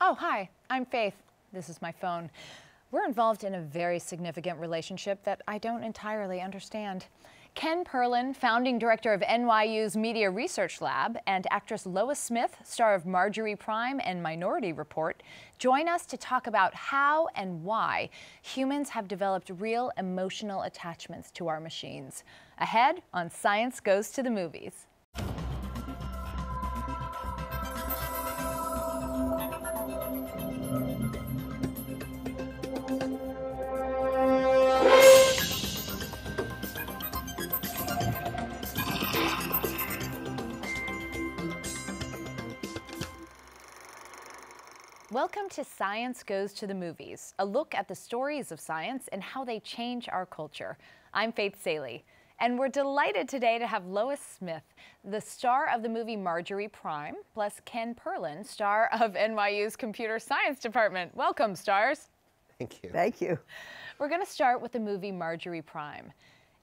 Oh, hi, I'm Faith. This is my phone. We're involved in a very significant relationship that I don't entirely understand. Ken Perlin, founding director of NYU's Media Research Lab, and actress Lois Smith, star of Marjorie Prime and Minority Report, join us to talk about how and why humans have developed real emotional attachments to our machines. Ahead on Science Goes to the Movies. Welcome to Science Goes to the Movies, a look at the stories of science and how they change our culture. I'm Faith Saley, and we're delighted today to have Lois Smith, the star of the movie Marjorie Prime, plus Ken Perlin, star of NYU's Computer Science Department. Welcome, stars. Thank you. Thank you. We're going to start with the movie Marjorie Prime.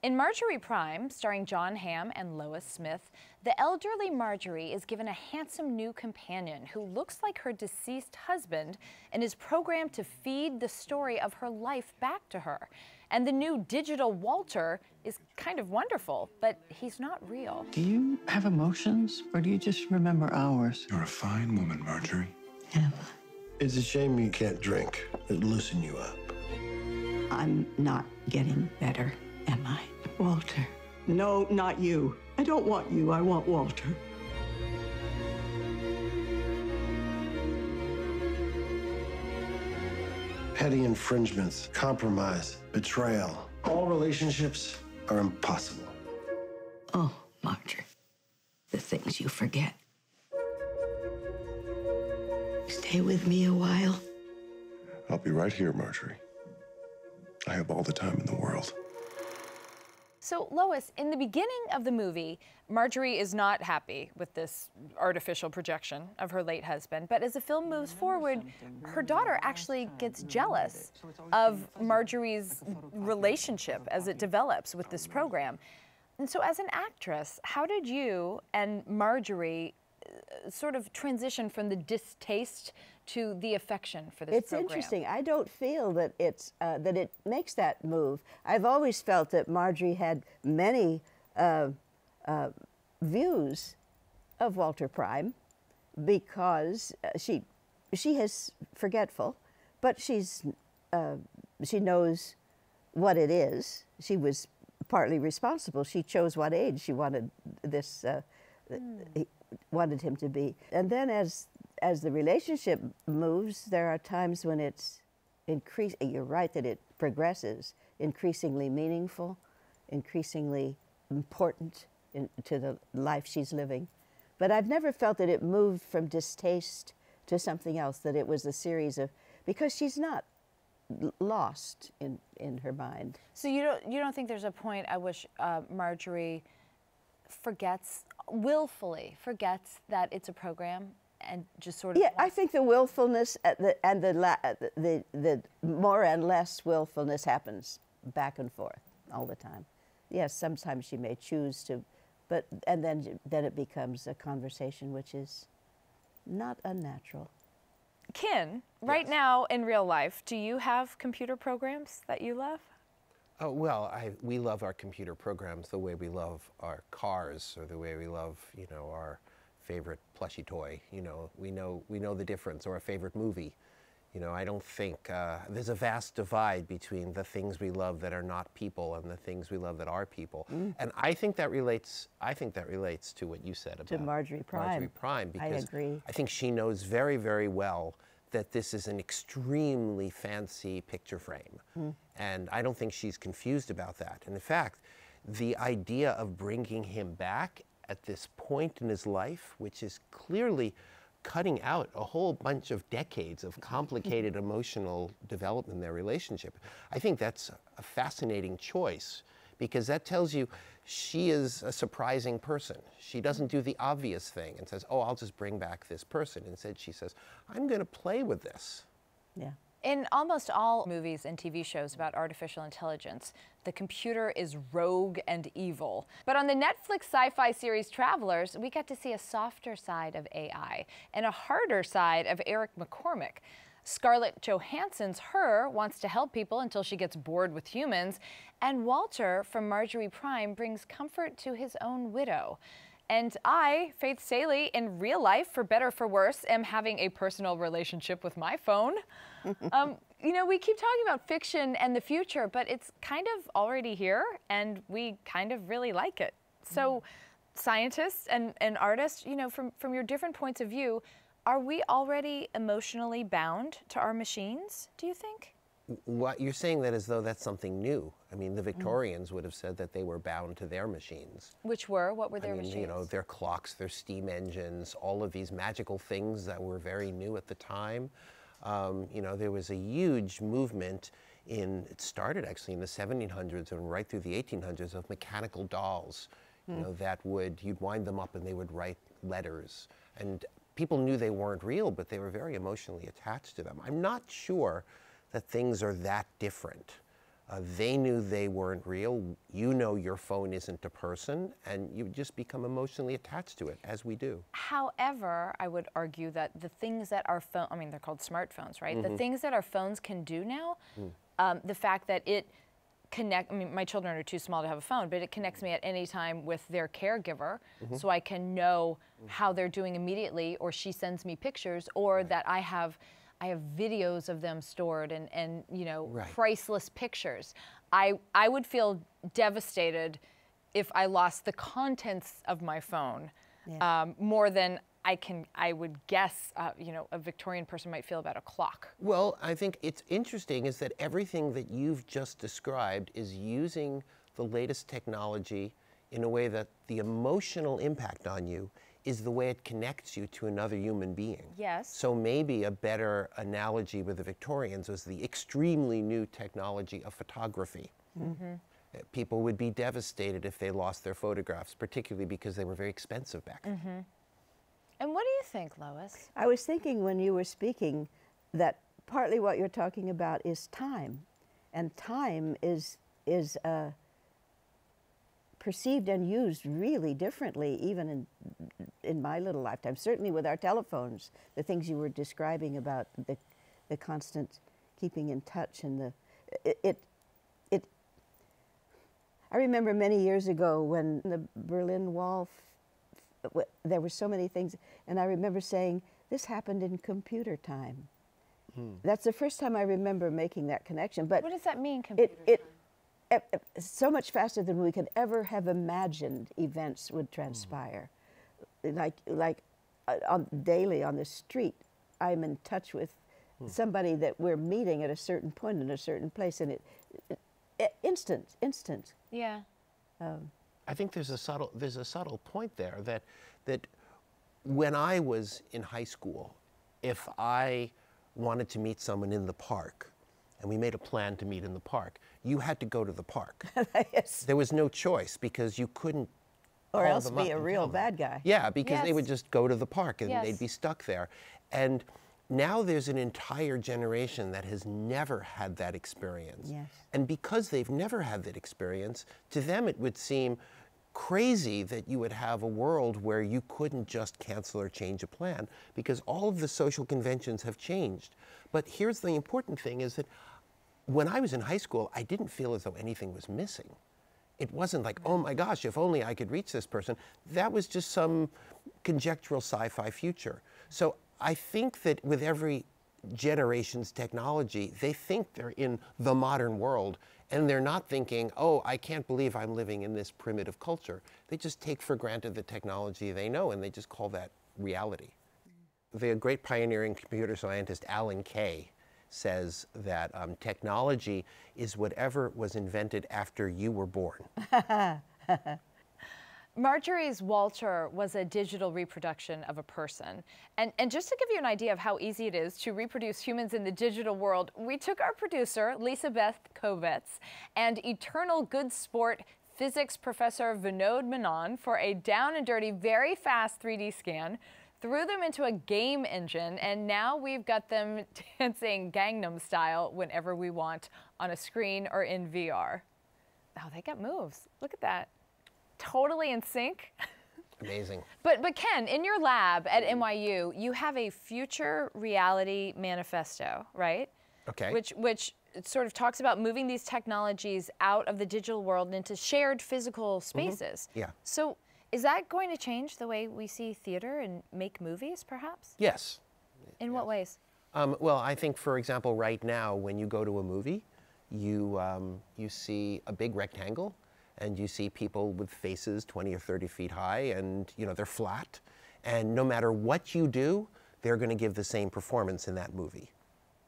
In Marjorie Prime, starring Jon Hamm and Lois Smith, the elderly Marjorie is given a handsome new companion who looks like her deceased husband and is programmed to feed the story of her life back to her. And the new digital Walter is kind of wonderful, but he's not real. Do you have emotions, or do you just remember ours? You're a fine woman, Marjorie. Yeah. It's a shame you can't drink. It'd loosen you up. I'm not getting better, am I? Walter. No, not you. I don't want you. I want Walter. Petty infringements, compromise, betrayal. All relationships are impossible. Oh, Marjorie. The things you forget. Stay with me a while. I'll be right here, Marjorie. I have all the time in the world. So, Lois, in the beginning of the movie, Marjorie is not happy with this artificial projection of her late husband. But as the film moves forward, her daughter actually gets jealous of Marjorie's relationship as it develops with this program. And so as an actress, how did you and Marjorie sort of transition from the distaste to the affection for this program? It's interesting. I don't feel that that it makes that move. I've always felt that Marjorie had many views of Walter Prime because she is forgetful, but she knows what it is. She was partly responsible. She chose what age she wanted this. Wanted him to be. And then as the relationship moves, there are times when it's you're right that it progresses, increasingly meaningful, increasingly important to the life she's living. But I've never felt that it moved from distaste to something else, that it was a series of, because she's not lost in her mind. So you don't think there's a point at which Marjorie willfully forgets that it's a program and just sort of... Yeah, I think the willfulness and the more and less willfulness happens back and forth all the time. Yes, sometimes she may choose to, and then it becomes a conversation which is not unnatural. Ken, right now in real life, do you have computer programs that you love? Oh, well, we love our computer programs the way we love our cars, or the way we love, our favorite plushy toy. We know the difference, or a favorite movie. I don't think there's a vast divide between the things we love that are not people and the things we love that are people. And I think that relates to what you said about Marjorie Prime. Marjorie Prime, because I agree. I think she knows very, very well that this is an extremely fancy picture frame. And I don't think she's confused about that. And in fact, the idea of bringing him back at this point in his life, which is clearly cutting out a whole bunch of decades of complicated emotional development in their relationship, I think that's a fascinating choice, because that tells you she is a surprising person. She doesn't do the obvious thing and says, oh, I'll just bring back this person. Instead, she says, I'm going to play with this. Yeah. In almost all movies and TV shows about artificial intelligence, the computer is rogue and evil. But on the Netflix sci-fi series Travelers, we get to see a softer side of AI and a harder side of Eric McCormack. Scarlett Johansson's Her wants to help people until she gets bored with humans, and Walter from Marjorie Prime brings comfort to his own widow. And I, Faith Saley, in real life, for better or for worse, am having a personal relationship with my phone. You know, we keep talking about fiction and the future, but it's kind of already here, and we kind of really like it. So scientists and artists, you know, from your different points of view, are we already emotionally bound to our machines, do you think? What you're saying that as though that's something new. I mean, the Victorians would have said that they were bound to their machines. Which were? What were their machines? You know, their clocks, their steam engines, all of these magical things that were very new at the time. You know, there was a huge movement it started actually in the 1700s and right through the 1800s of mechanical dolls, you know, you'd wind them up and they would write letters. And people knew they weren't real, but they were very emotionally attached to them. I'm not sure that things are that different. They knew they weren't real. You know your phone isn't a person, and you just become emotionally attached to it, as we do. However, I would argue that the things that our phone, I mean, they're called smartphones, right? The things that our phones can do now, the fact that it I mean, my children are too small to have a phone, but it connects me at any time with their caregiver, so I can know how they're doing immediately, or she sends me pictures, or that I have videos of them stored and you know, priceless pictures. I would feel devastated if I lost the contents of my phone, more than I would guess, you know, a Victorian person might feel about a clock. Well, I think it's interesting is that everything that you've just described is using the latest technology in a way that the emotional impact on you is the way it connects you to another human being. Yes. So maybe a better analogy with the Victorians was the extremely new technology of photography. People would be devastated if they lost their photographs, particularly because they were very expensive back then. And what do you think, Lois? I was thinking when you were speaking that partly what you're talking about is time. And time is perceived and used really differently, even in my little lifetime. Certainly with our telephones, the things you were describing about the constant keeping in touch and I remember many years ago when the Berlin Wall, there were so many things, and I remember saying, this happened in computer time. That's the first time I remember making that connection. But what does that mean, computer time? So much faster than we could ever have imagined events would transpire. Like daily on the street, I'm in touch with somebody that we're meeting at a certain point in a certain place, and instant. Yeah. I think there's a subtle point there that when I was in high school, if I wanted to meet someone in the park, and we made a plan to meet in the park, you had to go to the park. Yes. There was no choice because you couldn't or call else them be up a and real tell them. bad guy. Yeah, because they would just go to the park and Yes. they'd be stuck there. And now there's an entire generation that has never had that experience. Yes. And because they've never had that experience, to them it would seem crazy that you would have a world where you couldn't just cancel or change a plan because all of the social conventions have changed. But here's the important thing is that when I was in high school, I didn't feel as though anything was missing. It wasn't like, oh my gosh, if only I could reach this person. That was just some conjectural sci-fi future. So I think that with every generation's technology, they think they're in the modern world and they're not thinking, oh, I can't believe I'm living in this primitive culture. They just take for granted the technology they know and they just call that reality. The great pioneering computer scientist Alan Kay says that technology is whatever was invented after you were born. Marjorie's Walter was a digital reproduction of a person. And just to give you an idea of how easy it is to reproduce humans in the digital world, we took our producer, Lisa Beth Kovets, and eternal good sport physics professor Vinod Menon for a down and dirty, very fast 3D scan threw them into a game engine, and now we've got them dancing Gangnam Style whenever we want on a screen or in VR. Oh, they got moves. Look at that. Totally in sync. Amazing. But Ken, in your lab at NYU, you have a future reality manifesto, right? Okay. Which sort of talks about moving these technologies out of the digital world and into shared physical spaces. Yeah. So is that going to change the way we see theater and make movies, perhaps? Yes. In what ways? Well, I think, for example, right now, when you go to a movie, you see a big rectangle, and you see people with faces 20 or 30 feet high, and they're flat. And no matter what you do, they're going to give the same performance in that movie.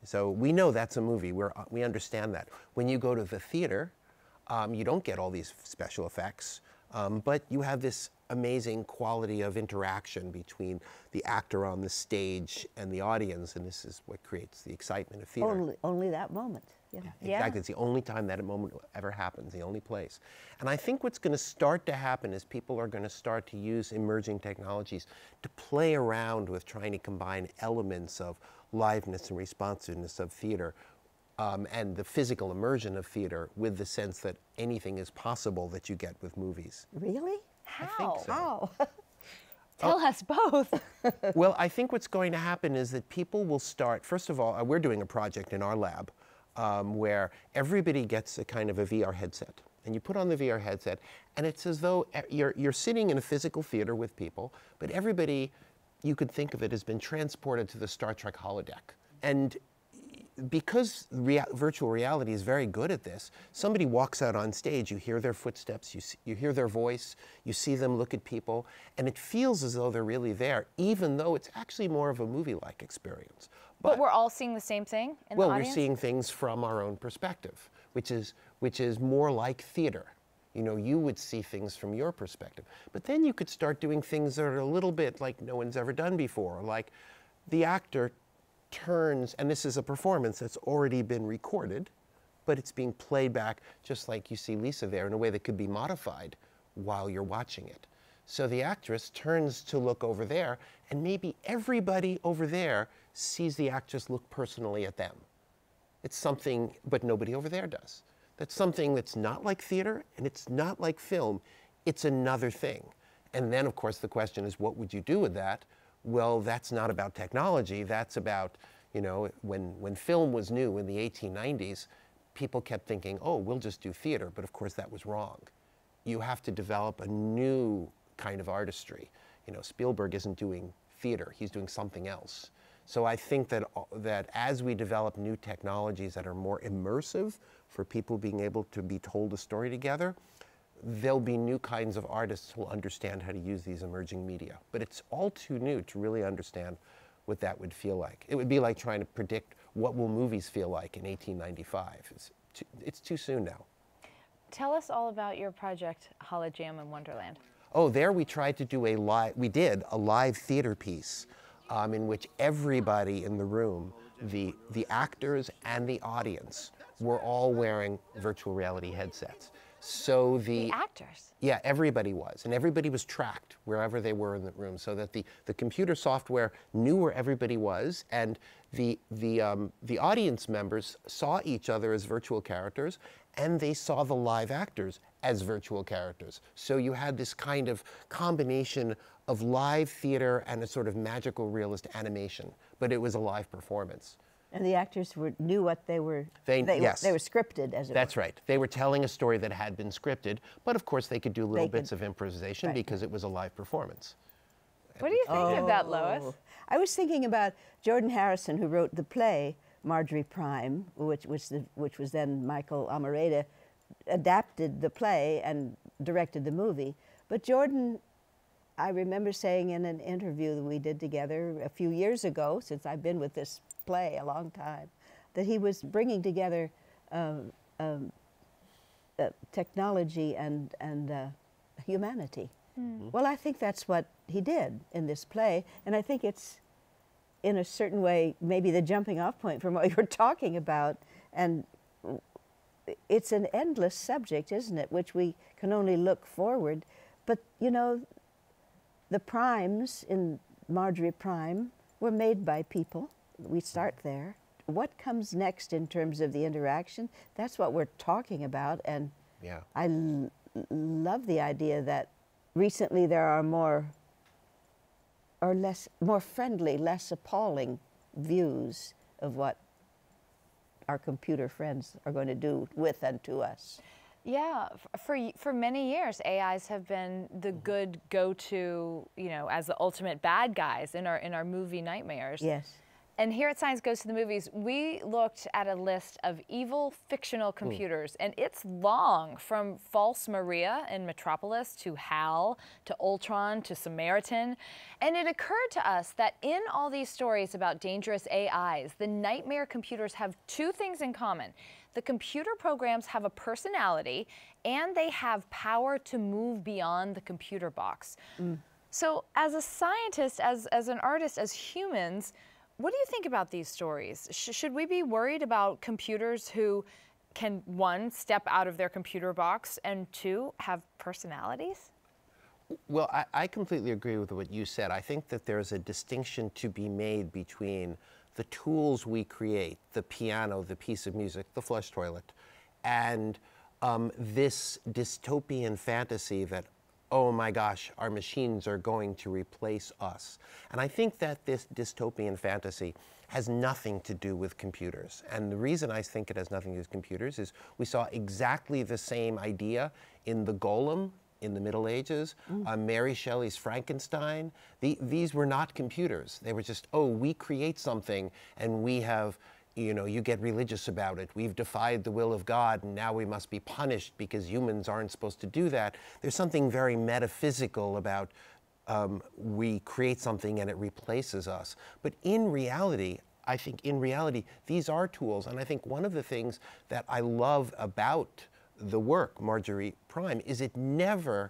So we know that's a movie. We understand that. When you go to the theater, you don't get all these special effects, but you have this amazing quality of interaction between the actor on the stage and the audience, and this is what creates the excitement of theater. Only that moment. Yeah. Exactly. It's the only time that moment ever happens, the only place. And I think what's going to start to happen is people are going to start to use emerging technologies to play around with trying to combine elements of liveness and responsiveness of theater and the physical immersion of theater with the sense that anything is possible that you get with movies. Really? How? I think so. How? Tell us both. Well, I think what's going to happen is that people will start, first of all, we're doing a project in our lab where everybody gets a kind of a VR headset. And you put on the VR headset, and it's as though you're sitting in a physical theater with people, but everybody, you could think of it, has been transported to the Star Trek holodeck. And because virtual reality is very good at this, somebody walks out on stage, you hear their footsteps, you hear their voice, you see them look at people, and it feels as though they're really there, even though it's actually more of a movie-like experience. But we're all seeing the same thing in the audience? Well, we're seeing things from our own perspective, which is more like theater. You would see things from your perspective. But then you could start doing things that are a little bit like no one's ever done before, like the actor turns, and this is a performance that's already been recorded, but it's being played back just like you see Lisa there in a way that could be modified while you're watching it. So the actress turns to look over there, and maybe everybody over there sees the actress look personally at them. It's something, but nobody over there does. That's something that's not like theater, and it's not like film. It's another thing. And then, of course, the question is, what would you do with that? Well, that's not about technology. That's about, when film was new in the 1890s, people kept thinking, oh, we'll just do theater. But of course, that was wrong. You have to develop a new kind of artistry. Spielberg isn't doing theater. He's doing something else. So I think that as we develop new technologies that are more immersive for people being able to be told a story together, there'll be new kinds of artists who will understand how to use these emerging media. But it's all too new to really understand what that would feel like. It would be like trying to predict what will movies feel like in 1895. It's too soon now. Tell us all about your project, Holojam in Wonderland. Oh, there we tried to do we did a live theater piece in which everybody in the room, the actors and the audience, were all wearing virtual reality headsets. So the actors? Yeah, everybody was. And everybody was tracked wherever they were in the room so that the computer software knew where everybody was, and the audience members saw each other as virtual characters, and they saw the live actors as virtual characters. So you had this kind of combination of live theater and a sort of magical realist animation, but it was a live performance. And the actors knew what they were. Yes. They were scripted, as it were. That's right. They were telling a story that had been scripted, but of course they could do little bits of improvisation because it was a live performance. What do you think of that, Lois? I was thinking about Jordan Harrison, who wrote the play Marjorie Prime, which was then Michael Almereyda adapted the play and directed the movie. But Jordan, I remember saying in an interview that we did together a few years ago, since I've been with this play a long time, that he was bringing together technology and humanity. Mm. Well, I think that's what he did in this play, and I think it's, in a certain way, maybe the jumping off point from what you were talking about, and it's an endless subject, isn't it, which we can only look forward. But, the primes in Marjorie Prime were made by people. We start there. What comes next in terms of the interaction? That's what we're talking about. And Yeah. I love the idea that recently there are more friendly, less appalling views of what our computer friends are going to do with and to us. Yeah, for many years, AIs have been the good go-to, you know, as the ultimate bad guys in our movie nightmares. Yes. And here at Science Goes to the Movies, we looked at a list of evil fictional computers, and it's long, from False Maria in Metropolis to HAL to Ultron to Samaritan. And it occurred to us that in all these stories about dangerous AIs, the nightmare computers have two things in common. The computer programs have a personality, and they have power to move beyond the computer box. So as a scientist, as an artist, as humans, what do you think about these stories? Should we be worried about computers who can, one, step out of their computer box, and two, have personalities? Well, I completely agree with what you said. I think that there's a distinction to be made between the tools we create, the piano, the piece of music, the flush toilet, and this dystopian fantasy that, oh my gosh, our machines are going to replace us. And I think that this dystopian fantasy has nothing to do with computers. And the reason I think it has nothing to do with computers is we saw exactly the same idea in the Golem in the Middle Ages, Mary Shelley's Frankenstein. These were not computers. They were just, oh, we create something and we have, you know, you get religious about it. We've defied the will of God and now we must be punished because humans aren't supposed to do that. There's something very metaphysical about we create something and it replaces us. But in reality, I think in reality, these are tools. And I think one of the things that I love about the work, Marjorie Prime, is it never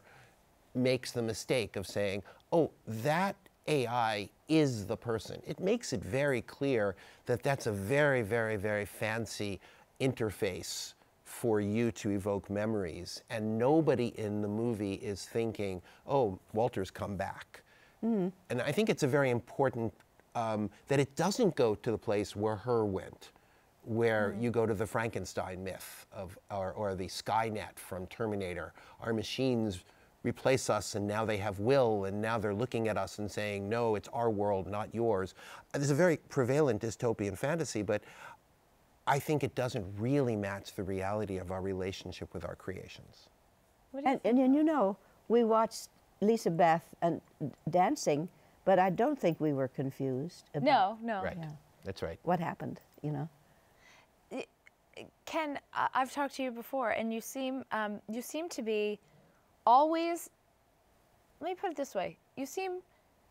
makes the mistake of saying, oh, that AI is the person. It makes it very clear that that's a very, very, very fancy interface for you to evoke memories. And nobody in the movie is thinking, oh, Walter's come back. And I think it's a very important that it doesn't go to the place where Her went, where you go to the Frankenstein myth of, or the Skynet from Terminator. Our machines replace us and now they have will and now they're looking at us and saying, no, it's our world, not yours. There's a very prevalent dystopian fantasy, but I think it doesn't really match the reality of our relationship with our creations. And you know, we watched Lisa Beth and dancing, but I don't think we were confused about No. Right, Yeah. that's right. what happened, you know. Ken, I've talked to you before, and you seem to be always, let me put it this way, you seem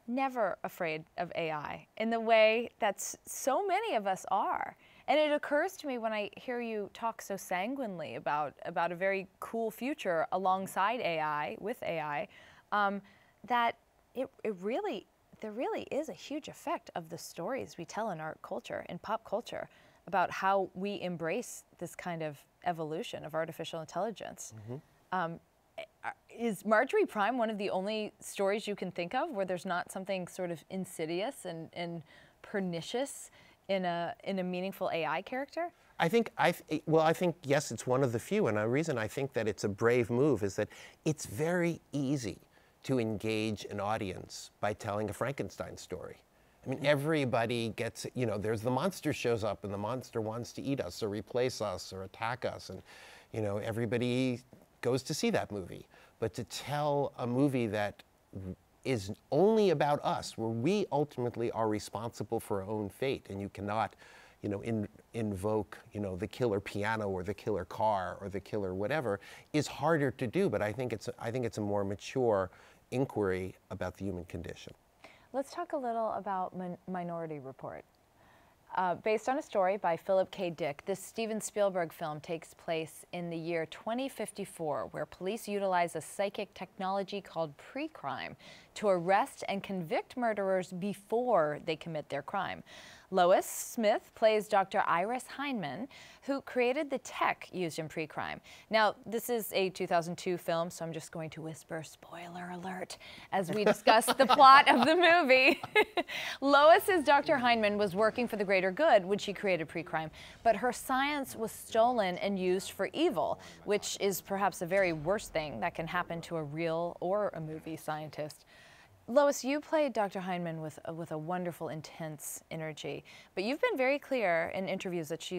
never afraid of AI in the way that so many of us are. And it occurs to me when I hear you talk so sanguinely about a very cool future alongside AI, with AI, that there really is a huge effect of the stories we tell in our culture, in pop culture, about how we embrace this kind of evolution of artificial intelligence. Is Marjorie Prime one of the only stories you can think of where there's not something sort of insidious and pernicious in a meaningful AI character? I think yes, it's one of the few, and the reason I think that it's a brave move is that it's very easy to engage an audience by telling a Frankenstein story. I mean, everybody gets, you know, there's the monster shows up and the monster wants to eat us or replace us or attack us, and, you know, everybody goes to see that movie. But to tell a movie that is only about us, where we ultimately are responsible for our own fate, and you cannot, you know, invoke, you know, the killer piano or the killer car or the killer whatever, is harder to do. But I think it's a more mature inquiry about the human condition. Let's talk a little about Minority Report. Based on a story by Philip K. Dick, this Steven Spielberg film takes place in the year 2054, where police utilize a psychic technology called pre-crime to arrest and convict murderers before they commit their crime. Lois Smith plays Dr. Iris Heinemann, who created the tech used in pre-crime. Now, this is a 2002 film, so I'm just going to whisper, spoiler alert, as we discuss the plot of the movie. Lois's Dr. Heinemann was working for the greater good when she created pre-crime, but her science was stolen and used for evil, which is perhaps the very worst thing that can happen to a real or a movie scientist. Lois, you played Dr. Heinemann with a wonderful, intense energy, but you've been very clear in interviews that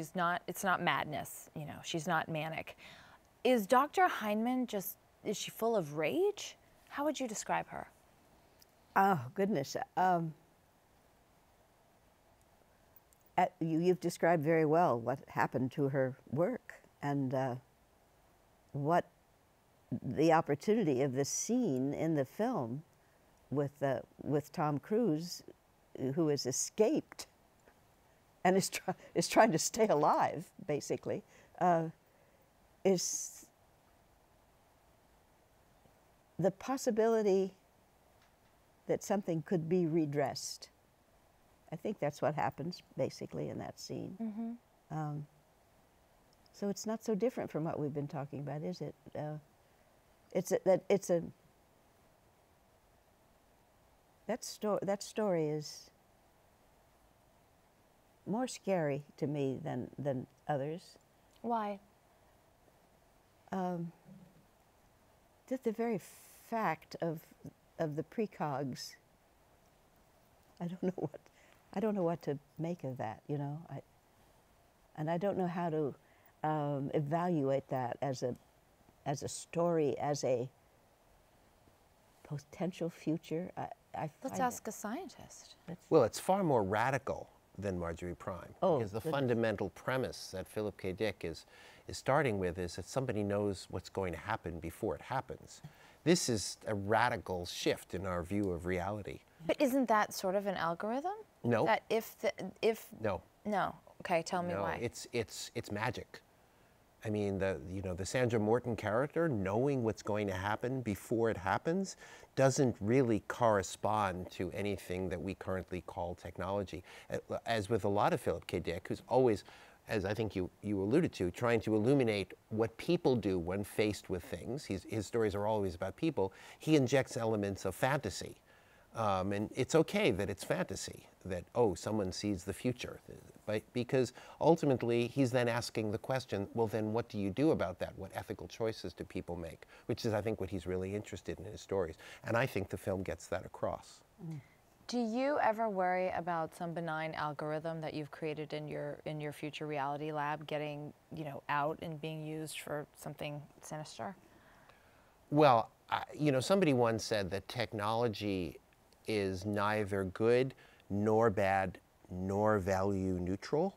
it's not madness, you know, she's not manic. Is Dr. Heinemann is she full of rage? How would you describe her? Oh, goodness. You've described very well what happened to her work and what the opportunity of this scene in the film with Tom Cruise, who has escaped and is trying to stay alive, basically, is the possibility that something could be redressed. I think that's what happens, basically, in that scene. Mm-hmm. So it's not so different from what we've been talking about, is it? That story is more scary to me than others. Why? Just the very fact of the precogs. I don't know what to make of that. You know, and I don't know how to evaluate that as a story, as a potential future. Let's ask a scientist. Well, it's far more radical than Marjorie Prime. Oh, because the fundamental premise that Philip K. Dick is starting with is that somebody knows what's going to happen before it happens. This is a radical shift in our view of reality. But isn't that sort of an algorithm? No. That No. No. Okay, tell me why. It's magic. I mean, the Sandra Morton character, knowing what's going to happen before it happens, doesn't really correspond to anything that we currently call technology. As with a lot of Philip K. Dick, who's always, as I think you alluded to, trying to illuminate what people do when faced with things. His stories are always about people. He injects elements of fantasy. And it's okay that it's fantasy, that, oh, someone sees the future. But because ultimately he's then asking the question, well, then what do you do about that? What ethical choices do people make? Which is, I think, what he's really interested in his stories. And I think the film gets that across. Do you ever worry about some benign algorithm that you've created in your future reality lab getting, out and being used for something sinister? Well, somebody once said that technology is neither good nor bad nor value neutral.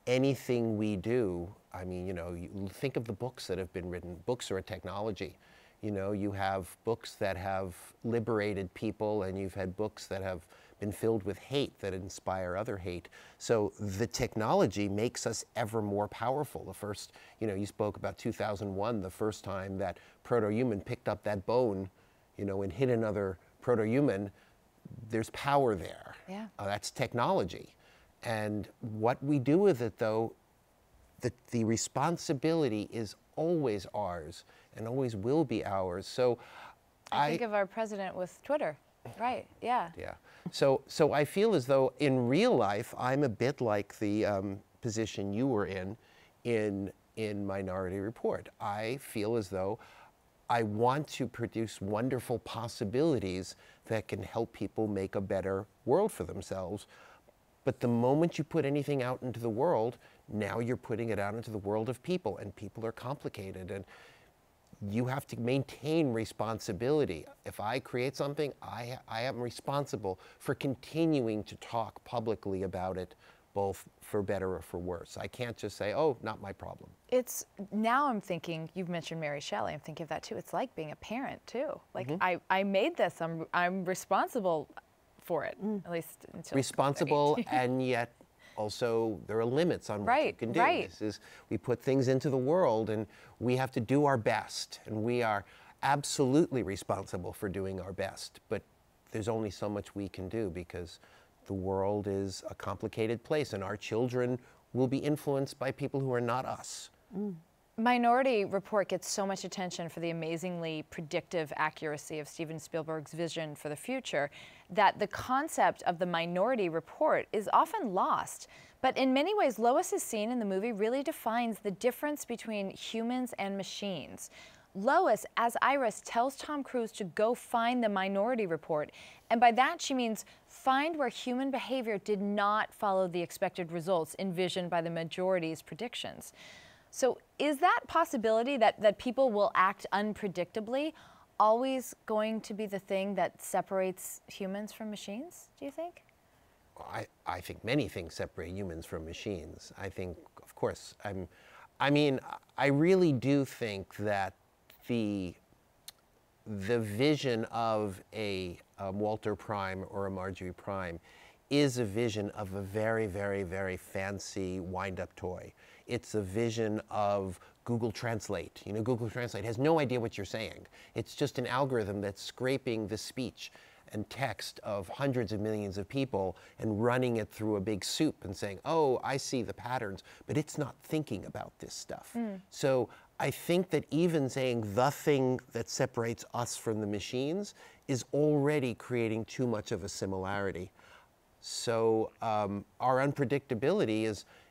Anything we do, I mean, you think of the books that have been written. Books are a technology. You have books that have liberated people, and you've had books that have been filled with hate that inspire other hate. So the technology makes us ever more powerful. The first, you spoke about 2001, the first time that proto-human picked up that bone, and hit another proto-human. There's power there. Yeah. That's technology. And what we do with it, though, the responsibility is always ours and always will be ours. So I think of our president with Twitter. Right, yeah. Yeah. So I feel as though in real life, I'm a bit like the position you were in Minority Report. I feel as though I want to produce wonderful possibilities that can help people make a better world for themselves. But the moment you put anything out into the world, now you're putting it out into the world of people, and people are complicated, and you have to maintain responsibility. If I create something, I am responsible for continuing to talk publicly about it, both for better or for worse. I can't just say, oh, not my problem. Now I'm thinking, you've mentioned Mary Shelley, I'm thinking of that too. It's like being a parent too. Like, I made this, I'm responsible for it, at least until responsible and yet also there are limits on what you Right, can do. right. This is, we put things into the world and we have to do our best, and we are absolutely responsible for doing our best, but there's only so much we can do because the world is a complicated place and our children will be influenced by people who are not us. Minority Report gets so much attention for the amazingly predictive accuracy of Steven Spielberg's vision for the future that the concept of the Minority Report is often lost. But in many ways, Lois's scene in the movie really defines the difference between humans and machines. Lois, as Iris, tells Tom Cruise to go find the Minority Report, and by that she means find where human behavior did not follow the expected results envisioned by the majority's predictions. So is that possibility that people will act unpredictably always going to be the thing that separates humans from machines, do you think? I think many things separate humans from machines. I think, of course, I mean, I really do think that the vision of a Walter Prime or a Marjorie Prime is a vision of a very, very, very fancy wind-up toy. It's a vision of Google Translate. You know, Google Translate has no idea what you're saying. It's just an algorithm that's scraping the speech and text of hundreds of millions of people and running it through a big soup and saying, oh, I see the patterns, but it's not thinking about this stuff. So I think that even saying the thing that separates us from the machines is already creating too much of a similarity. So our unpredictability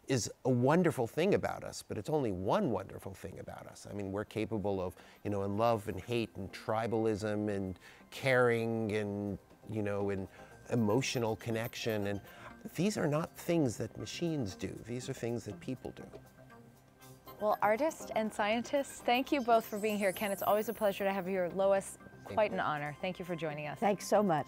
is a wonderful thing about us, but it's only one wonderful thing about us. I mean, we're capable of, you know, in love and hate and tribalism and caring and, you know, and emotional connection. And these are not things that machines do. These are things that people do. Well, artists and scientists, thank you both for being here. Ken, it's always a pleasure to have you here. Lois, quite an honor. Thank you for joining us. Thanks so much.